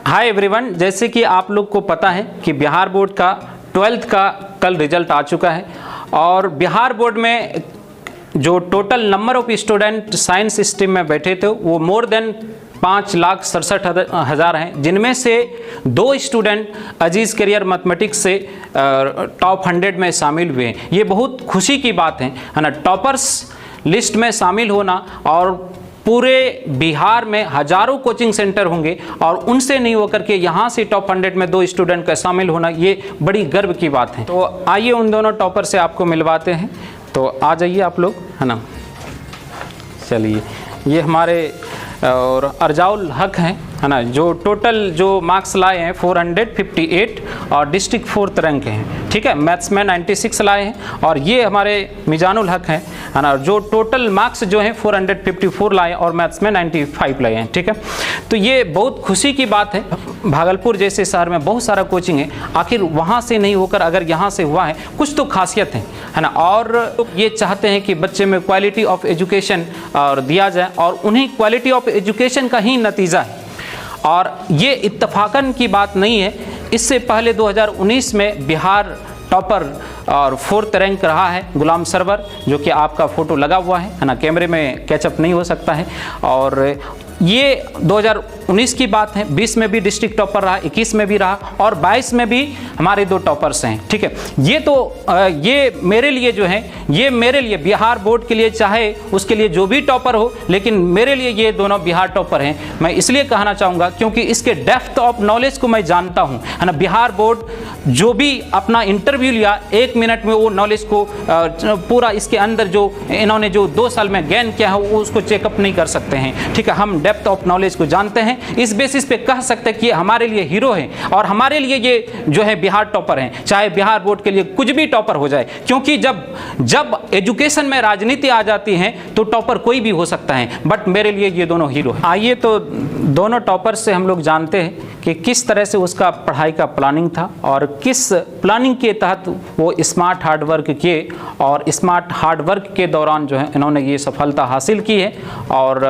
Hi everyone, जैसे कि आप लोग को पता है कि बिहार बोर्ड का 12th का कल रिजल्ट आ चुका है और बिहार बोर्ड में जो total number of student science stream में बैठे थे वो मोर देन 5,67,000 हैं, जिनमें से 2 स्टूडेंट अजीज़ करियर मैथमेटिक्स से टॉप 100 में शामिल हुए हैं। ये बहुत खुशी की बात है ना। टॉपर्स लिस्ट में शामिल होना और पूरे बिहार में हजारों कोचिंग सेंटर होंगे और उनसे नहीं होकर के यहाँ से टॉप 100 में 2 स्टूडेंट का शामिल होना ये बड़ी गर्व की बात है। तो आइए उन दोनों टॉपर से आपको मिलवाते हैं। तो आ जाइए आप लोग, है ना। चलिए, ये हमारे और अर्जाउल हक हैं, है ना, जो टोटल जो मार्क्स लाए हैं 458 और डिस्ट्रिक्ट 4th रैंक हैं, ठीक है। मैथ्स में 96 लाए हैं। और ये हमारे मिजानुल हक हैं, है ना, जो टोटल मार्क्स जो हैं 454 लाए और मैथ्स में 95 लाए हैं, ठीक है। तो ये बहुत खुशी की बात है। भागलपुर जैसे शहर में बहुत सारा कोचिंग है, आखिर वहाँ से नहीं होकर अगर यहाँ से हुआ है कुछ तो खासियत है ना। और ये चाहते हैं कि बच्चे में क्वालिटी ऑफ एजुकेशन और दिया जाए और उन्हीं क्वालिटी ऑफ एजुकेशन का ही नतीजा है। और ये इत्तफाकन की बात नहीं है, इससे पहले 2019 में बिहार टॉपर और 4th रैंक रहा है गुलाम सरवर, जो कि आपका फ़ोटो लगा हुआ है ना, कैमरे में कैचअप नहीं हो सकता है। और ये 2019 की बात है। 20 में भी डिस्ट्रिक्ट टॉपर रहा, 21 में भी रहा और 22 में भी हमारे 2 टॉपर्स हैं, ठीक है। ये तो ये मेरे लिए जो है, ये मेरे लिए बिहार बोर्ड के लिए, चाहे उसके लिए जो भी टॉपर हो, लेकिन मेरे लिए ये दोनों बिहार टॉपर हैं। मैं इसलिए कहना चाहूँगा क्योंकि इसके डेप्थ ऑफ नॉलेज को मैं जानता हूँ, है ना। बिहार बोर्ड जो भी अपना इंटरव्यू लिया 1 मिनट में वो नॉलेज को पूरा इसके अंदर जो इन्होंने जो 2 साल में गेन किया है वो उसको चेकअप नहीं कर सकते हैं, ठीक है। हम डेप्थ ऑफ नॉलेज को जानते हैं, इस बेसिस पे कह सकते हैं कि हमारे लिए हीरो हैं और हमारे लिए ये जो है बिहार टॉपर हैं, चाहे बिहार बोर्ड के लिए कुछ भी टॉपर हो जाए। क्योंकि जब एजुकेशन में राजनीति आ जाती है तो टॉपर कोई भी हो सकता है, बट मेरे लिए ये दोनों हीरो हैं। आइए तो दोनों टॉपर से हम लोग जानते हैं कि किस तरह से उसका पढ़ाई का प्लानिंग था और किस प्लानिंग के तहत वो स्मार्ट हार्ड वर्क किए और स्मार्ट हार्ड वर्क के दौरान जो है इन्होंने ये सफलता हासिल की है। और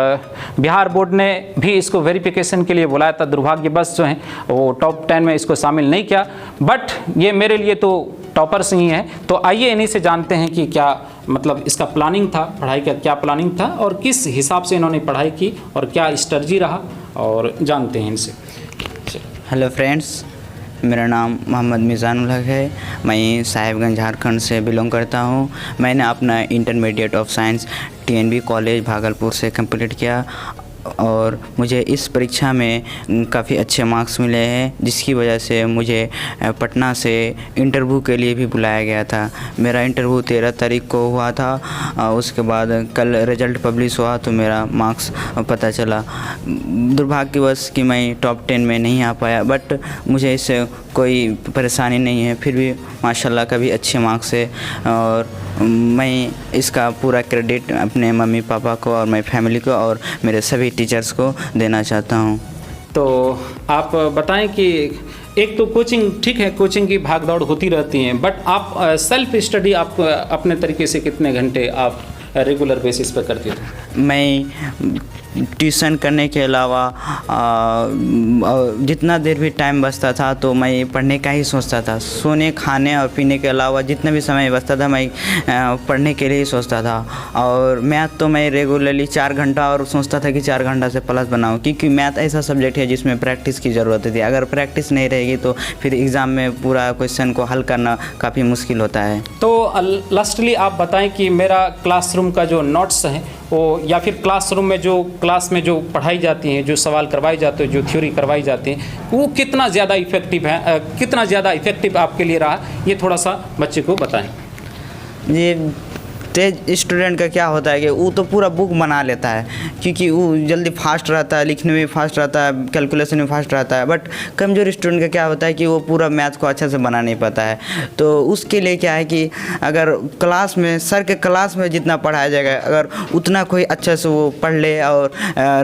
बिहार बोर्ड ने भी इसको वेरिफिकेशन के लिए बुलाया था, दुर्भाग्यवश जो है वो टॉप 10 में इसको शामिल नहीं किया, बट ये मेरे लिए तो टॉपर्स ही हैं। तो आइए इन्हीं से जानते हैं कि क्या मतलब इसका प्लानिंग था, पढ़ाई का क्या प्लानिंग था और किस हिसाब से इन्होंने पढ़ाई की और क्या स्ट्रेटजी रहा, और जानते हैं इनसे। हेलो फ्रेंड्स, मेरा नाम मोहम्मद मिजानुल हक है। मैं साहिबगंज झारखंड से बिलोंग करता हूँ। मैंने अपना intermediate of science TNB college Bhagalpur से कंप्लीट किया और मुझे इस परीक्षा में काफ़ी अच्छे मार्क्स मिले हैं, जिसकी वजह से मुझे पटना से इंटरव्यू के लिए भी बुलाया गया था। मेरा इंटरव्यू 13 तारीख को हुआ था। उसके बाद कल रिज़ल्ट पब्लिश हुआ तो मेरा मार्क्स पता चला। दुर्भाग्यवश कि मैं टॉप 10 में नहीं आ पाया, बट मुझे इससे कोई परेशानी नहीं है। फिर भी माशाल्लाह का भी अच्छे मार्क्स है और मैं इसका पूरा क्रेडिट अपने मम्मी पापा को और मेरी फैमिली को और मेरे सभी टीचर्स को देना चाहता हूँ। तो आप बताएं कि एक तो कोचिंग ठीक है, कोचिंग की भाग दौड़ होती रहती है, बट आप सेल्फ स्टडी आप अपने तरीके से कितने घंटे आप रेगुलर बेसिस पर करते थे? मैं ट्यूशन करने के अलावा जितना देर भी टाइम बचता था तो मैं पढ़ने का ही सोचता था। सोने खाने और पीने के अलावा जितना भी समय बचता था मैं पढ़ने के लिए ही सोचता था। और मैथ तो मैं रेगुलरली 4 घंटा और सोचता था कि 4 घंटा से प्लस बनाऊं, क्योंकि मैथ ऐसा सब्जेक्ट है जिसमें प्रैक्टिस की ज़रूरत होती है। अगर प्रैक्टिस नहीं रहेगी तो फिर एग्ज़ाम में पूरा क्वेश्चन को हल करना काफ़ी मुश्किल होता है। तो लास्टली आप बताएं कि मेरा क्लासरूम का जो नोट्स है वो, या फिर क्लासरूम में जो क्लास में जो पढ़ाई जाती है, जो सवाल करवाई जाते हैं, जो थ्योरी करवाई जाती है, वो कितना ज़्यादा इफ़ेक्टिव है, कितना ज़्यादा इफ़ेक्टिव आपके लिए रहा, ये थोड़ा सा बच्चे को बताएं। ये तेज स्टूडेंट का क्या होता है कि वो तो पूरा बुक बना लेता है, क्योंकि वो जल्दी फास्ट रहता है, लिखने में फास्ट रहता है, कैलकुलेशन में फास्ट रहता है। बट कमज़ोर स्टूडेंट का क्या होता है कि वो पूरा मैथ को अच्छे से बना नहीं पाता है। तो उसके लिए क्या है कि अगर क्लास में सर के क्लास में जितना पढ़ाया जाएगा, अगर उतना कोई अच्छे से वो पढ़ ले और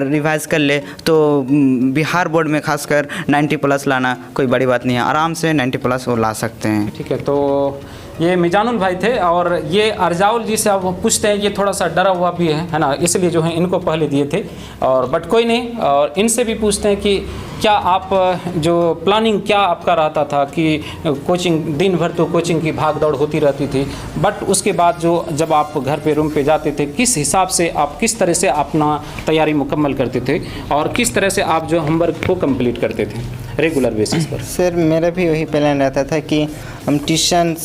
रिवाइज कर ले तो बिहार बोर्ड में खासकर 90+ लाना कोई बड़ी बात नहीं है। आराम से 90+ वो ला सकते हैं। ठीक है, तो ये मिजानुल भाई थे और ये अर्जाउल जी से आप पूछते हैं, ये थोड़ा सा डरा हुआ भी है ना, इसलिए जो है इनको पहले दिए थे। और बट कोई नहीं, और इनसे भी पूछते हैं कि क्या आप जो प्लानिंग क्या आपका रहता था कि कोचिंग दिन भर तो कोचिंग की भाग दौड़ होती रहती थी, बट उसके बाद जो जब आप घर पे रूम पे जाते थे किस हिसाब से आप किस तरह से अपना तैयारी मुकम्मल करते थे और किस तरह से आप जो होमवर्क को कंप्लीट करते थे रेगुलर बेसिस पर? सर मेरा भी वही प्लान रहता था कि हम ट्यूशन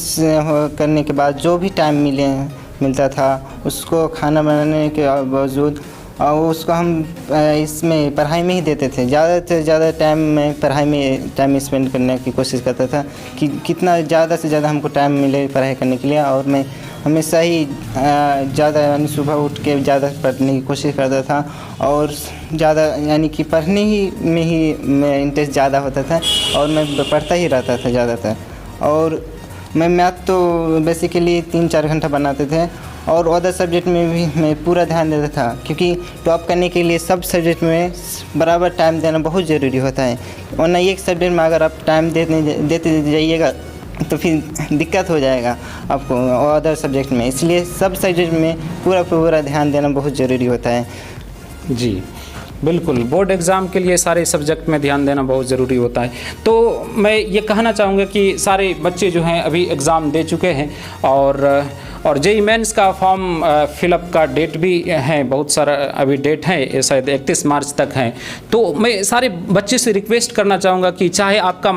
करने के बाद जो भी टाइम मिलता था उसको खाना बनाने के बावजूद और उसको हम इसमें पढ़ाई में ही देते थे। ज़्यादा से ज़्यादा टाइम में पढ़ाई में टाइम स्पेंड करने की कोशिश करता था कि कितना ज़्यादा से ज़्यादा हमको टाइम मिले पढ़ाई करने के लिए। और मैं हमेशा ही ज़्यादा यानी सुबह उठ के ज़्यादा पढ़ने की कोशिश करता था और ज़्यादा यानी कि पढ़ने ही में ही मैं इंटरेस्ट ज़्यादा होता था और मैं पढ़ता ही रहता था ज़्यादातर। और मैं मैथ तो बेसिकली 3-4 घंटा बनाते थे और अदर सब्जेक्ट में भी मैं पूरा ध्यान देता था, क्योंकि टॉप करने के लिए सब सब्जेक्ट में बराबर टाइम देना बहुत ज़रूरी होता है। वरना एक सब्जेक्ट में अगर आप टाइम देते जाइएगा तो फिर दिक्कत हो जाएगा आपको अदर सब्जेक्ट में, इसलिए सब सब्जेक्ट में पूरा ध्यान देना बहुत ज़रूरी होता है। जी बिल्कुल, बोर्ड एग्ज़ाम के लिए सारे सब्जेक्ट में ध्यान देना बहुत ज़रूरी होता है। तो मैं ये कहना चाहूँगा कि सारे बच्चे जो हैं अभी एग्ज़ाम दे चुके हैं और जेईई मेंस का फॉर्म फिलअप का डेट भी है, बहुत सारा अभी डेट है, शायद 31 मार्च तक है। तो मैं सारे बच्चे से रिक्वेस्ट करना चाहूँगा कि चाहे आपका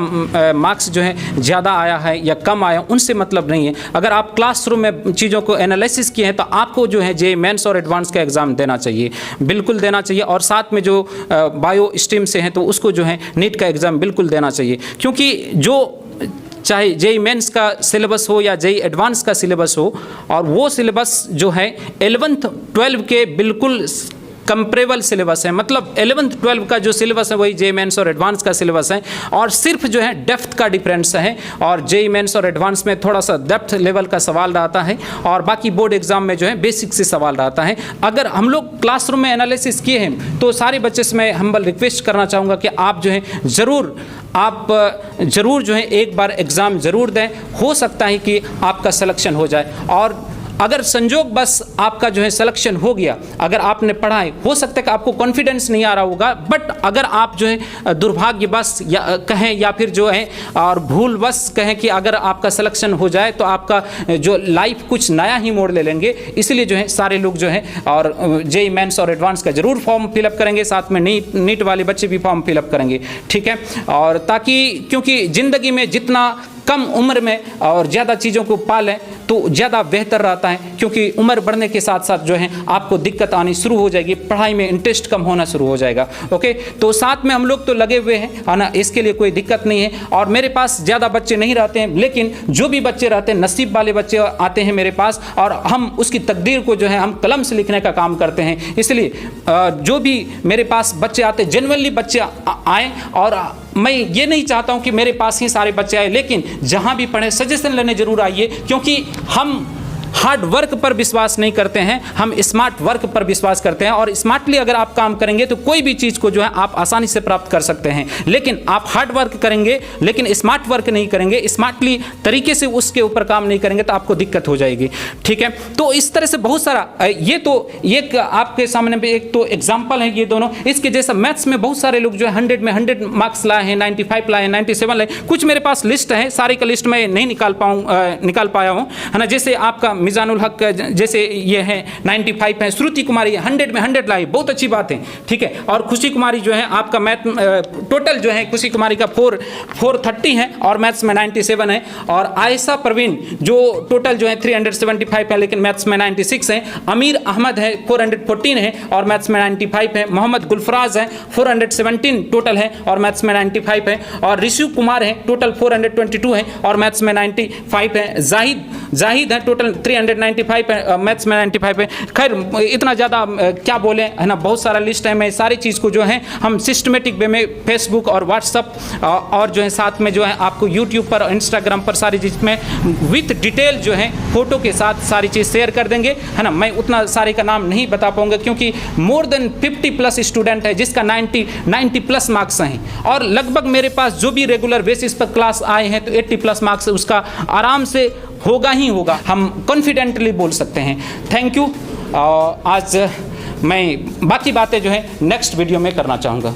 मार्क्स जो है ज़्यादा आया है या कम आया, उनसे मतलब नहीं है। अगर आप क्लासरूम में चीज़ों को एनालिसिस किए हैं तो आपको जो है जेईई मेंस और एडवांस का एग्ज़ाम देना चाहिए, बिल्कुल देना चाहिए। और साथ में जो बायो स्ट्रीम से हैं तो उसको जो है नीट का एग्ज़ाम बिल्कुल देना चाहिए, क्योंकि जो चाहे जेईई मेंस का सिलेबस हो या जेईई एडवांस का सिलेबस हो, और वो सिलेबस जो है 11th 12 के बिल्कुल कंपेरेबल सिलेबस है। मतलब 11th 12 का जो सिलेबस है वही जेईई मेंस और एडवांस का सिलेबस है, और सिर्फ जो है डेप्थ का डिफरेंस है। और जेईई मेंस और एडवांस में थोड़ा सा डेप्थ लेवल का सवाल रहता है और बाकी बोर्ड एग्जाम में जो है बेसिक से सवाल रहता है। अगर हम लोग क्लासरूम में एनालिसिस किए हैं तो सारे बच्चे से मैं हम्बल रिक्वेस्ट करना चाहूँगा कि आप जो है ज़रूर जो है एक बार एग्ज़ाम ज़रूर दें, हो सकता है कि आपका सिलेक्शन हो जाए। और अगर संजोग बस आपका जो है सिलेक्शन हो गया, अगर आपने पढ़ा है, हो सकता है कि आपको कॉन्फिडेंस नहीं आ रहा होगा, बट अगर आप जो है दुर्भाग्यवश या कहें या फिर जो है और भूलवश कहें कि अगर आपका सिलेक्शन हो जाए तो आपका जो लाइफ कुछ नया ही मोड़ ले लेंगे। इसलिए जो है सारे लोग जो है और जेईई मेंस और एडवांस का ज़रूर फॉर्म फिलअप करेंगे, साथ में नीट वाले बच्चे भी फॉर्म फिलअप करेंगे, ठीक है। और ताकि क्योंकि ज़िंदगी में जितना कम उम्र में और ज़्यादा चीज़ों को पालें तो ज़्यादा बेहतर रहता है, क्योंकि उम्र बढ़ने के साथ साथ जो है आपको दिक्कत आनी शुरू हो जाएगी, पढ़ाई में इंटरेस्ट कम होना शुरू हो जाएगा। ओके, तो साथ में हम लोग तो लगे हुए हैं, है ना, इसके लिए कोई दिक्कत नहीं है। और मेरे पास ज़्यादा बच्चे नहीं रहते हैं, लेकिन जो भी बच्चे रहते हैं, नसीब वाले बच्चे आते हैं मेरे पास, और हम उसकी तकदीर को जो है हम कलम से लिखने का काम करते हैं। इसलिए जो भी मेरे पास बच्चे आते हैं, जेन्युइनली बच्चे आए, और मैं ये नहीं चाहता हूँ कि मेरे पास ही सारे बच्चे आए, लेकिन जहाँ भी पढ़े सजेशन लेने जरूर आइए, क्योंकि हम हार्ड वर्क पर विश्वास नहीं करते हैं, हम स्मार्ट वर्क पर विश्वास करते हैं। और स्मार्टली अगर आप काम करेंगे तो कोई भी चीज़ को जो है आप आसानी से प्राप्त कर सकते हैं। लेकिन आप हार्ड वर्क करेंगे लेकिन स्मार्ट वर्क नहीं करेंगे, स्मार्टली तरीके से उसके ऊपर काम नहीं करेंगे तो आपको दिक्कत हो जाएगी, ठीक है। तो इस तरह से बहुत सारा ये तो एक आपके सामने पे एक तो एग्जाम्पल है ये दोनों। इसके जैसा मैथ्स में बहुत सारे लोग जो है 100 में 100 मार्क्स लाए हैं, 95 लाए हैं, 97 लाए। कुछ मेरे पास लिस्ट है, सारे का लिस्ट मैं नहीं निकाल पाया हूँ, है ना। जैसे आपका मिजानुल हक जैसे ये है 95 है, श्रुति कुमारी 100 में 100 लाई, बहुत अच्छी बात है, ठीक है। और खुशी कुमारी जो है आपका मैथ टोटल जो है खुशी कुमारी का 430 है और मैथ्स में 97 है। और आयशा परवीन जो टोटल जो है 375 है लेकिन मैथ्स में 96 है। अमीर अहमद है 414 है और मैथ्स में 95 है। मोहम्मद गुलफराज है 417 टोटल है और मैथ्स में 95 है। और ऋषि कुमार है टोटल 422 है और मैथ्स में 95 है। जाहिद है टोटल 395 है, मैथ्स में 95 है। खैर इतना ज़्यादा क्या बोले, है ना, बहुत सारा लिस्ट है। मैं सारी चीज़ को जो है हम सिस्टमेटिक वे में फेसबुक और व्हाट्सअप और जो है साथ में जो है आपको यूट्यूब पर और इंस्टाग्राम पर सारी चीज़ में विथ डिटेल जो है फोटो के साथ सारी चीज़ शेयर कर देंगे, है ना। मैं उतना सारे का नाम नहीं बता पाऊंगा क्योंकि मोर देन 50+ स्टूडेंट है जिसका 90+ मार्क्स हैं। और लगभग मेरे पास जो भी रेगुलर बेसिस पर क्लास आए हैं तो 80+ मार्क्स उसका आराम से होगा ही होगा, हम कॉन्फिडेंटली बोल सकते हैं। Thank you. आज मैं बाकी बातें जो है नेक्स्ट वीडियो में करना चाहूँगा।